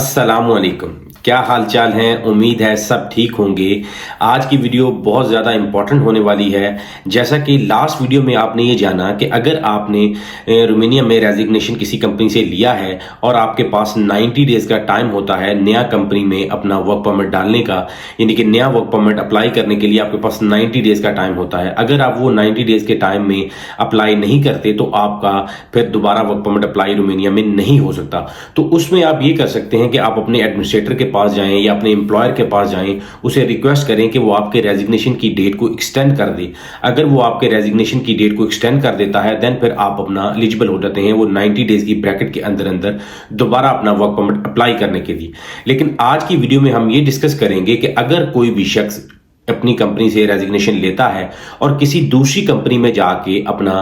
अस्सलामुअलैकुम। क्या हाल चाल है? उम्मीद है सब ठीक होंगे। आज की वीडियो बहुत ज़्यादा इम्पोर्टेंट होने वाली है। जैसा कि लास्ट वीडियो में आपने ये जाना कि अगर आपने रोमानिया में रेजिग्नेशन किसी कंपनी से लिया है और आपके पास 90 डेज़ का टाइम होता है नया कंपनी में अपना वर्क परमिट डालने का, यानी कि नया वर्क परमिट अप्लाई करने के लिए आपके पास 90 डेज़ का टाइम होता है। अगर आप वो 90 डेज़ के टाइम में अप्लाई नहीं करते तो आपका फिर दोबारा वर्क परमिट अप्लाई रोमानिया में नहीं हो सकता। तो उसमें आप ये कर सकते हैं कि आप अपने एडमिनिस्ट्रेटर के पास जाएं या अपने एम्प्लॉयर के पास जाएं, उसे रिक्वेस्ट करें कि वो आपके रेजिग्नेशन की डेट को एक्सटेंड कर दे। अगर वो आपके रेजिग्नेशन की डेट को एक्सटेंड कर देता है देन फिर आप अपना एलिजिबल हो जाते हैं वो 90 डेज की ब्रैकेट के अंदर अंदर दोबारा अपना वर्क परमिट अप्लाई करने के लिए। लेकिन आज की वीडियो में हम ये डिस्कस करेंगे कि अगर कोई भी शख्स अपनी कंपनी से रेजिग्नेशन लेता है और किसी दूसरी कंपनी में जाके अपना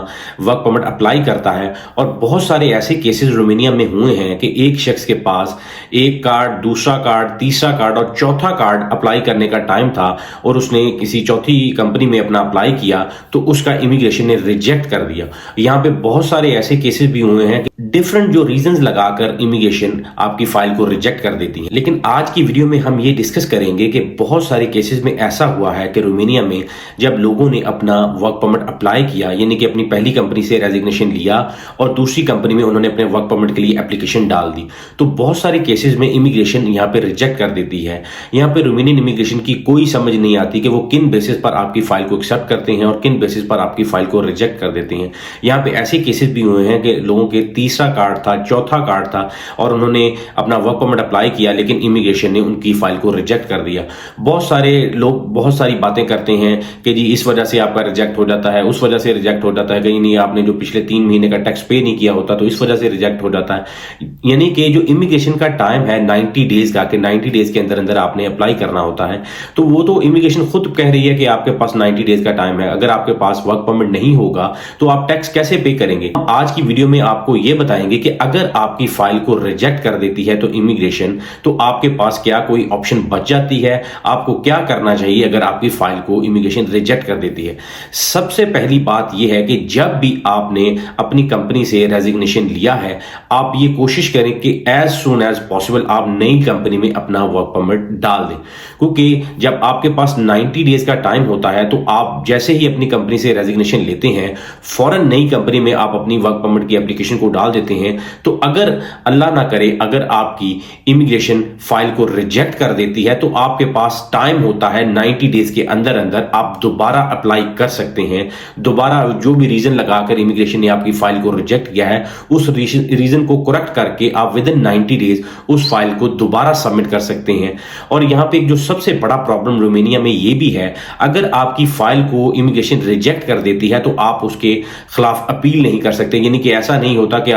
वर्क परमिट अप्लाई करता है, और बहुत सारे ऐसे केसेस रोमानिया में हुए हैं कि एक शख्स के पास एक कार्ड, दूसरा कार्ड, तीसरा कार्ड और चौथा कार्ड अप्लाई करने का टाइम था और उसने किसी चौथी कंपनी में अपना अप्लाई किया तो उसका इमिग्रेशन ने रिजेक्ट कर दिया। यहाँ पे बहुत सारे ऐसे केसेस भी हुए हैं कि डिफरेंट जो रीजंस लगाकर इमिग्रेशन आपकी फाइल को रिजेक्ट कर देती है। लेकिन आज की वीडियो में हम ये डिस्कस करेंगे कि बहुत सारे केसेस में ऐसा हुआ है कि रोमानिया में जब लोगों ने अपना वर्क परमिट अप्लाई किया, यानी कि अपनी पहली कंपनी से रेजिग्नेशन लिया और दूसरी कंपनी में उन्होंने अपने वर्क परमिट के लिए एप्लीकेशन डाल दी, तो बहुत सारे केसेस में इमिग्रेशन यहाँ पे रिजेक्ट कर देती है। यहाँ पे रोमानियन इमिग्रेशन की कोई समझ नहीं आती कि वो किन बेसिस पर आपकी फाइल को एक्सेप्ट करते हैं और किन बेसिस पर आपकी फाइल को रिजेक्ट कर देते हैं। यहाँ पे ऐसे केसेस भी हुए हैं कि लोगों के तीसरा कार्ड था, चौथा कार्ड था और उन्होंने अपना वर्क परमिट अप्लाई किया लेकिन इमिग्रेशन ने उनकी फाइल को रिजेक्ट कर दिया। बहुत सारे लोग बहुत सारी बातें करते हैं कि जी इस वजह से आपका रिजेक्ट हो जाता है, उस वजह से रिजेक्ट हो जाता है, कहीं नहीं आपने जो पिछले 3 महीने का टैक्स पे नहीं किया होता तो इस वजह से रिजेक्ट हो जाता है। यानी कि जो इमिग्रेशन का टाइम है 90 डेज का, कि 90 डेज के अंदर अंदर आपने अप्लाई करना होता है, तो वो तो इमिग्रेशन खुद कह रही है कि आपके पास 90 डेज का टाइम है। अगर आपके पास वर्क परमिट नहीं होगा तो आप टैक्स कैसे पे करेंगे? आज की वीडियो में आपको ये बताएंगे कि अगर आपकी फाइल को रिजेक्ट कर देती है तो इमिग्रेशन, तो आपके पास क्या कोई ऑप्शन बच जाती है, आपको क्या करना चाहिए अगर आपकी फाइल को इमिग्रेशन रिजेक्ट कर देती है। सबसे पहली बात यह है कि जब भी आपने अपनी कंपनी से रेजिग्नेशन लिया है, आप ये कोशिश करें कि एज सून एज पॉसिबल आप नई कंपनी में अपना वर्क परमिट डाल दें, क्योंकि जब आपके पास 90 डेज का टाइम होता है तो आप जैसे ही अपनी कंपनी से रेजिग्नेशन लेते हैं फौरन नई कंपनी में आप अपनी वर्क परमिट की एप्लीकेशन को डाल देते हैं। तो अगर अल्लाह ना करे अगर आपकी इमिग्रेशन फाइल को रिजेक्ट कर देती है तो आपके पास टाइम होता है 90 डेज के अंदर अंदर आप दोबारा अप्लाई कर सकते हैं। दोबारा जो भी रीजन लगाकर इमिग्रेशन ने आपकी फाइल को रिजेक्ट किया है उस रीजन को करेक्ट करके आप विद इन 90 डेज उस फाइल को दोबारा सबमिट कर सकते हैं। और यहां पे जो सबसे बड़ा प्रॉब्लम रोमानिया में ये भी है, अगर आपकी फाइल को इमिग्रेशन रिजेक्ट कर देती है तो आप उसके खिलाफ अपील नहीं कर सकते। यानी कि ऐसा नहीं होता कि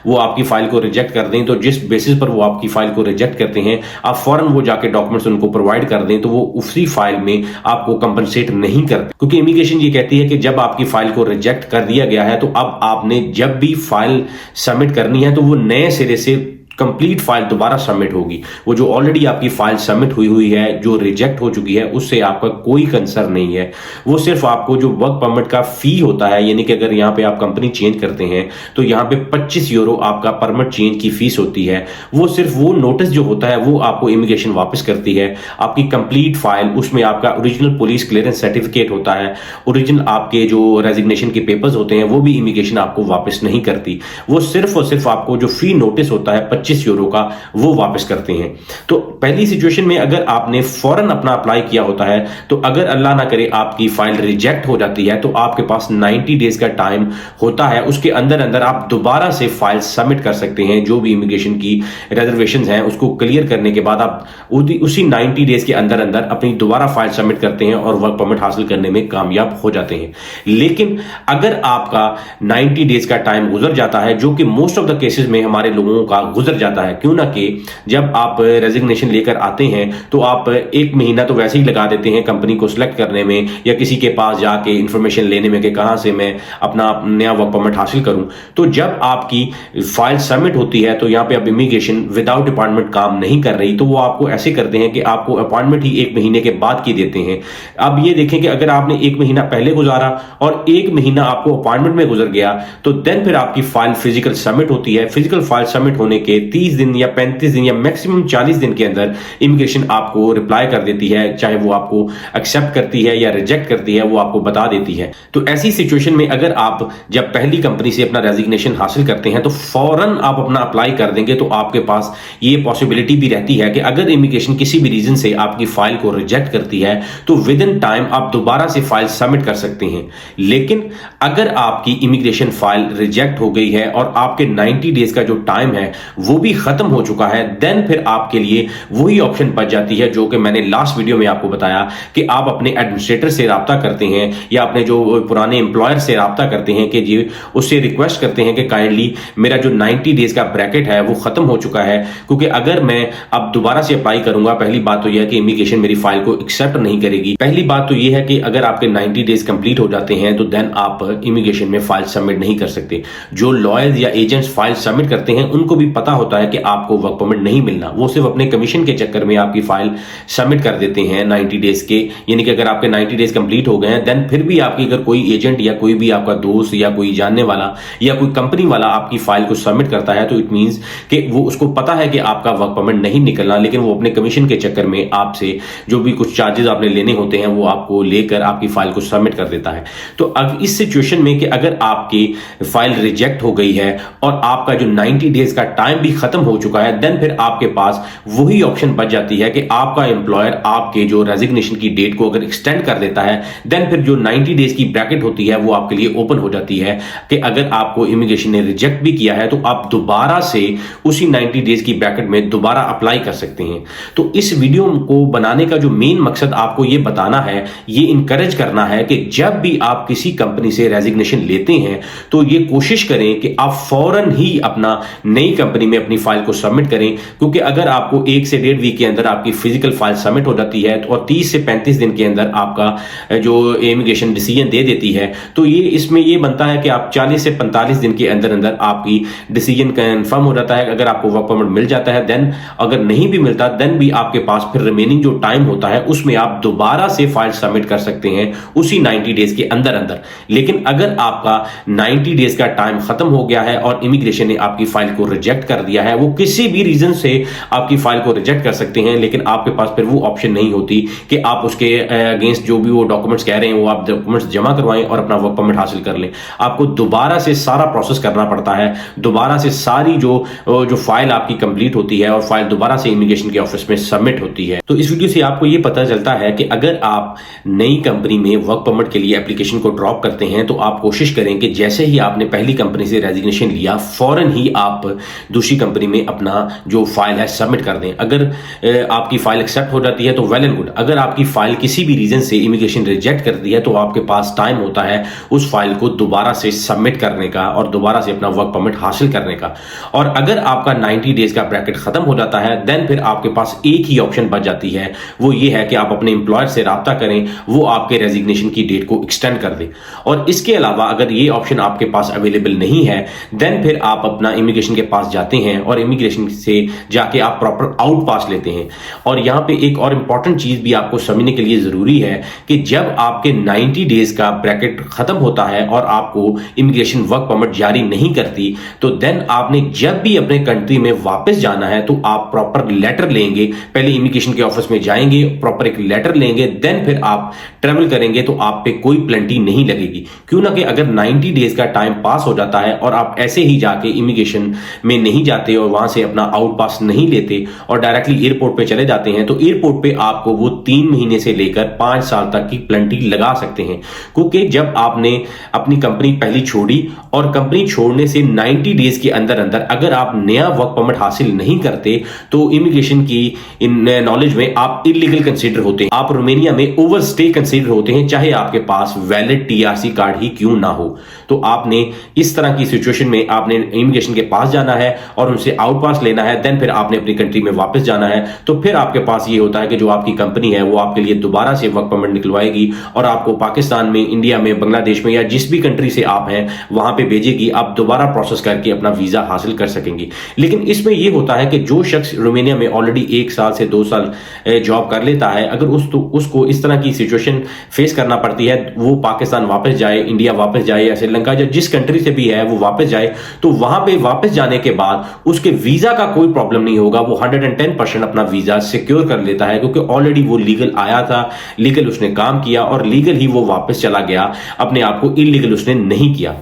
वो आपकी फाइल को रिजेक्ट कर दें तो जिस बेसिस पर वो आपकी फाइल को रिजेक्ट करते हैं आप फौरन वो जाके डॉक्यूमेंट्स उनको प्रोवाइड कर दें तो वो उसी फाइल में आपको कंपनसेट नहीं करते, क्योंकि इमिग्रेशन ये कहती है कि जब आपकी फाइल को रिजेक्ट कर दिया गया है तो अब आपने जब भी फाइल सबमिट करनी है तो वो नए सिरे से कंप्लीट फाइल दोबारा सबमिट होगी। वो जो ऑलरेडी आपकी फाइल सबमिट हुई है, जो रिजेक्ट हो चुकी है, उससे आपका कोई कंसर्न नहीं है। वो सिर्फ आपको जो वर्क परमिट का फी होता है, यानी कि अगर यहाँ पे आप कंपनी चेंज करते हैं तो यहाँ पे 25 यूरो आपका परमिट चेंज की फीस होती है। वो सिर्फ वो नोटिस जो होता है वो आपको इमिग्रेशन वापस करती है। आपकी कंप्लीट फाइल, उसमें आपका ओरिजिनल पुलिस क्लियरेंस सर्टिफिकेट होता है, ओरिजिनल आपके जो रेजिग्नेशन के पेपर्स होते हैं वो भी इमिग्रेशन आपको वापस नहीं करती। वो सिर्फ और सिर्फ आपको जो फी नोटिस होता है 25 यूरो का वो वापस करते हैं। तो पहली सिचुएशन में अगर आपने फौरन अपना अप्लाई किया होता है तो अगर अल्लाह ना करे आपकी फाइल रिजेक्ट हो जाती है तो आपके पास 90 डेज का टाइम होता है, उसके अंदर अंदर आप दोबारा से फाइल सबमिट कर सकते हैं। जो भी इमिग्रेशन की रिजर्वेशंस हैं उसको क्लियर करने के बाद आप उसी 90 डेज के अंदर अंदर अपनी दोबारा फाइल सबमिट करते हैं और वर्क परमिट हासिल करने में कामयाब हो जाते हैं। लेकिन अगर आपका 90 डेज का टाइम गुजर जाता है, जो कि मोस्ट ऑफ द केसेस में हमारे लोगों का गुजर जाता है, क्यों ना कि जब आप रेजिग्नेशन लेकर आते हैं तो आप 1 महीना तो वैसे ही लगा देते हैं कंपनी को सिलेक्ट करने में या किसी के पास जाके इंफॉर्मेशन लेने में कि कहां से मैं अपना नया वर्क परमिट हासिल करूं। तो जब आपकी फाइल सबमिट होती है तो यहां पे अब इमिग्रेशन विदाउट अपॉइंटमेंट काम नहीं कर रही, तो वो आपको ऐसे करते हैं कि आपको अपॉइंटमेंट ही 1 महीने के बाद की देते हैं। अब ये देखें कि अगर आपने 1 महीना पहले गुजारा और 1 महीना आपको अपॉइंटमेंट में गुजर गया तो देन फिर आपकी फाइल फिजिकल सबमिट होती है। फिजिकल फाइल सबमिट होने के 30 दिन या 35 दिन या मैक्सिमम 40 दिन के अंदर इमिग्रेशन आपको रिप्लाई कर देती है, चाहे वो आपको एक्सेप्ट करती है या रिजेक्ट करती है, वो आपको बता देती है। तो ऐसी सिचुएशन में अगर आप जब पहली कंपनी से अपना रेजिग्नेशन हासिल करते हैं तो फौरन आप अपना अप्लाई कर देंगे, तो आपके पास ये पॉसिबिलिटी भी रहती है कि अगर इमिग्रेशन किसी भी रीजन से आपकी फाइल को रिजेक्ट करती है तो विद इन टाइम आप दोबारा से फाइल सबमिट कर सकते हैं। लेकिन अगर आपकी इमिग्रेशन फाइल रिजेक्ट हो गई है और आपके 90 डेज का जो टाइम है वो भी खत्म हो चुका है, देन फिर आपके लिए वही ऑप्शन बच जाती है जो कि मैंने लास्ट वीडियो में आपको बताया कि आप अपने एडमिनिस्ट्रेटर से राब्ता करते हैं या अपने जो पुराने एम्प्लॉयर से राब्ता करते हैं कि जी उससे रिक्वेस्ट करते हैं कि काइंडली मेरा जो 90 डेज का ब्रैकेट है वो खत्म हो चुका है, क्योंकि अगर मैं अब दोबारा से अप्लाई करूंगा, पहली बात तो यह है कि इमिग्रेशन मेरी फाइल को एक्सेप्ट नहीं करेगी। पहली बात तो यह है कि अगर आपके 90 डेज कंप्लीट हो जाते हैं तो देन आप इमिग्रेशन में फाइल सबमिट नहीं कर सकते। जो लॉयर्स या एजेंट्स फाइल सबमिट करते हैं उनको भी पता होता है कि आपको वर्क परमिट नहीं मिलना, वो सिर्फ अपने कमीशन के चक्कर में आपकी फाइल सबमिट कर देते हैं 90 डेज के, यानी कि अगर आपके 90 डेज कंप्लीट हो गए हैं देन फिर भी आपकी अगर कोई एजेंट या कोई भी आपका दोस्त या कोई जानने वाला या कोई कंपनी वाला आपकी फाइल को सबमिट करता है तो इट मींस कि वो उसको पता है कि आपका वर्क परमिट नहीं निकलना, लेकिन वो अपने कमीशन के चक्कर में आपसे जो भी कुछ चार्जेस आपने लेने होते हैं वो आपको लेकर आपकी फाइल को सबमिट कर देता है। तो अब इस सिचुएशन में कि अगर आपकी फाइल रिजेक्ट हो गई है और आपका जो 90 डेज का टाइम भी खत्म हो चुका है, देन फिर आपके पास वही ऑप्शन बच जाती है कि आपका एम्प्लॉयर आपके जो रेजिग्नेशन की डेट को अगर एक्सटेंड कर देता है, देन फिर जो 90 डेज की ब्रैकेट होती है वो आपके लिए ओपन हो जाती है कि अगर आपको इमिग्रेशन ने रिजेक्ट भी किया है तो आप दोबारा से उसी 90 डेज की ब्रैकेट में दोबारा अप्लाई कर सकते हैं। तो इस वीडियो को बनाने का जो मेन मकसद आपको ये बताना है, ये इंकरेज करना है कि जब भी आप किसी कंपनी से रेजिग्नेशन लेते हैं तो ये कोशिश करें कि आप फौरन ही अपना नई कंपनी में अपनी फाइल को सबमिट करें, क्योंकि अगर आपको 1 से 1.5 वीक के अंदर आपकी फिजिकल फाइल सबमिट हो जाती है और 30 से 35 दिन के अंदर आपका जो इमिग्रेशन डिसीजन दे देती है, तो ये इसमें ये बनता है कि आप 40 से 45 दिन के अंदर अंदर आपकी डिसीजन कंफर्म हो जाता है। अगर आपको वर्क परमिट मिल जाता है देन, अगर नहीं भी मिलता देन भी आपके पास फिर रिमेनिंग जो टाइम होता है उसमें आप दोबारा से फाइल सबमिट कर सकते हैं उसी 90 डेज के अंदर अंदर। लेकिन अगर आपका 90 डेज का टाइम खत्म हो गया है और इमिग्रेशन ने आपकी फाइल को रिजेक्ट कर दिया है, वो किसी भी रीजन से आपकी फाइल को रिजेक्ट कर सकते हैं, लेकिन आपके पास फिर वो ऑप्शन नहीं होती कि आप उसके अगेंस्ट जो भी वो डॉक्यूमेंट्स कह रहे हैं वो आप डॉक्यूमेंट्स जमा करवाएं और अपना वर्क परमिट हासिल कर लें। आपको दोबारा से सारा प्रोसेस करना पड़ता है, दोबारा से सारी जो फाइल आपकी कंप्लीट होती है और फाइल दोबारा से इमिग्रेशन के ऑफिस में सबमिट होती है। तो इस वीडियो से आपको ये पता चलता है कि अगर आप नई कंपनी में वर्क परमिट के लिए एप्लीकेशन को ड्रॉप करते हैं तो आप कोशिश करें कि जैसे ही आपने पहली कंपनी से रेजिग्नेशन लिया फौरन ही आप दूसरी कंपनी में अपना जो फाइल है सबमिट कर दें। अगर आपकी फाइल एक्सेप्ट हो जाती है तो वेल एंड गुड, अगर आपकी फाइल किसी भी रीजन से इमिग्रेशन रिजेक्ट करती है तो आपके पास टाइम होता है उस फाइल को दोबारा से सबमिट करने का और दोबारा से अपना वर्क परमिट हासिल करने का। और अगर आपका 90 डेज का ब्रैकेट खत्म हो जाता है देन फिर आपके पास एक ही ऑप्शन बच जाती है, वो ये है कि आप अपने एम्प्लॉयर से राब्ता करें, वो आपके रेजिग्नेशन की डेट को एक्सटेंड कर दे। और इसके अलावा अगर ये ऑप्शन आपके पास अवेलेबल नहीं है देन फिर आप अपना इमिग्रेशन के पास जाते हैं और इमिग्रेशन से जाके आप प्रॉपर आउट पास लेते हैं। और यहां पे एक और इंपॉर्टेंट चीज भी आपको समझने के लिए जरूरी है कि जब आपके 90 डेज का ब्रैकेट खत्म होता है और आपको इमिग्रेशन वर्क परमिट जारी नहीं करती तो देन आपने जब भी अपने कंट्री में वापस जाना है तो आप प्रॉपर लेटर लेंगे, पहले इमिग्रेशन के ऑफिस में जाएंगे, प्रॉपर एक लेटर लेंगे, देन फिर आप ट्रेवल करेंगे तो आप पे कोई पेनल्टी नहीं लगेगी। क्यों ना कि अगर 90 डेज का टाइम पास हो जाता है और आप ऐसे ही जाके इमिग्रेशन में नहीं जाते और वहां से अपना आउट पास नहीं लेते और डायरेक्टली एयरपोर्ट पे चले जाते हैं तो एयरपोर्ट पे आपको वो 3 महीने से लेकर 5 साल तक की पेनल्टी लगा सकते हैं। क्योंकि जब आपने अपनी कंपनी पहली छोड़ी और कंपनी छोड़ने से 90 डेज के अंदर अंदर अगर आप नया वर्क परमिट हासिल नहीं करते तो इमिग्रेशन की नॉलेज में आप इलीगल कंसीडर होते हैं, आप रोमानिया में ओवरस्टे कंसीडर होते हैं, चाहे आपके पास वैलिड टीआरसी कार्ड ही क्यों ना हो। तो आपने इस तरह की सिचुएशन में आपने इमिग्रेशन के पास जाना है और उनसे आउट पास लेना है, देन फिर आपने अपनी कंट्री में वापस जाना है। तो फिर आपके पास ये होता है कि जो आपकी कंपनी है वो आपके लिए दोबारा से वर्क परमिट निकलवाएगी और आपको पाकिस्तान में, इंडिया में, बांग्लादेश में या जिस भी कंट्री से आप हैं वहां पे भेजेगी, आप दोबारा प्रोसेस करके अपना वीजा हासिल कर सकेंगे। लेकिन इसमें यह होता है कि जो शख्स रोमानिया में ऑलरेडी 1 साल से 2 साल जॉब कर लेता है, अगर उसको इस तरह की सिचुएशन फेस करना पड़ती है, वो पाकिस्तान वापस जाए, इंडिया वापस जाए या श्रीलंका श्रीलंका या जिस कंट्री से भी है वो वापस जाए, तो वहां पे वापस जाने के बाद उसके वीजा का कोई प्रॉब्लम नहीं होगा। वो 110% अपना वीजा सिक्योर कर लेता है, क्योंकि ऑलरेडी वो लीगल आया था, लीगल उसने काम किया और लीगल ही वो वापस चला गया, अपने आप को इलीगल उसने नहीं किया।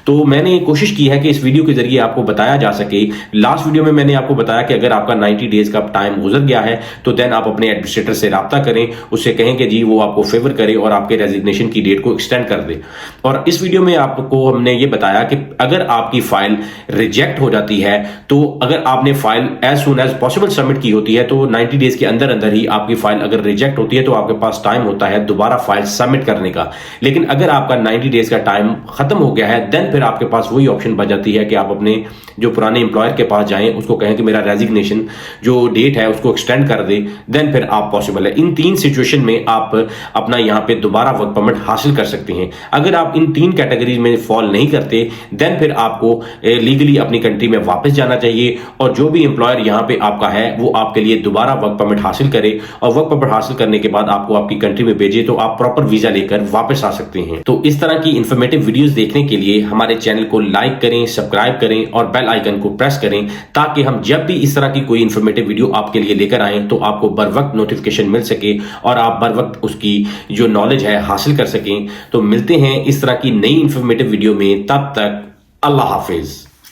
तो मैंने कोशिश की है कि इस वीडियो के जरिए आपको बताया जा सके। लास्ट वीडियो में मैंने आपको बताया कि अगर आपका 90 डेज का टाइम गुजर गया है तो देन आप अपने एडमिनिस्ट्रेटर से राब्ता करें, उससे कहें कि जी वो आपको फेवर करे और आपके रेजिग्नेशन की डेट को एक्सटेंड कर दे। और इस वीडियो में आपको हमने ये बताया कि अगर आपकी फाइल रिजेक्ट हो जाती है, तो अगर आपने file as soon as possible submit की होती है, तो 90 डेज के अंदर अंदर ही आपकी फाइल अगर रिजेक्ट होती है तो आपके पास टाइम होता है दोबारा फाइल सबमिट करने का। लेकिन अगर आपका 90 डेज का टाइम खत्म हो गया है, देन फिर आपके पास वही ऑप्शन बच जाती है कि आप अपने जो पुराने एम्प्लॉयर के पास जाएं, उसको कहें कि मेरा रेजिग्नेशन जो डेट है उसको एक्सटेंड कर दे, देन फिर आप पॉसिबल है। इन 3 सिचुएशन में आप अपना यहां पे दोबारा वर्क परमिट हासिल कर सकते हैं। अगर आप इन 3 कैटेगरीज में फॉल नहीं करते, देन फिर आपको लीगली अपनी कंट्री में वापस जाना चाहिए और जो भी एम्प्लॉयर यहां पे आपका है वो आपके लिए दोबारा वर्क परमिट हासिल करे, और वर्क परमिट हासिल करने के बाद आपको आपकी कंट्री में भेजे तो आप प्रॉपर वीजा लेकर वापस आ सकते हैं। तो इस तरह की इंफॉर्मेटिव वीडियोस देखने के लिए हमारे चैनल को लाइक करें, सब्सक्राइब करें और बेल आइकन को प्रेस करें, ताकि हम जब भी इस तरह की कोई इंफॉर्मेटिव वीडियो आपके लिए लेकर आएं तो आपको बर वक्त नोटिफिकेशन मिल सके और आप बर वक्त उसकी जो नॉलेज है हासिल कर सकें। तो मिलते हैं इस तरह की नई इंफॉर्मेटिव वीडियो में, तब तक अल्लाह हाफिज।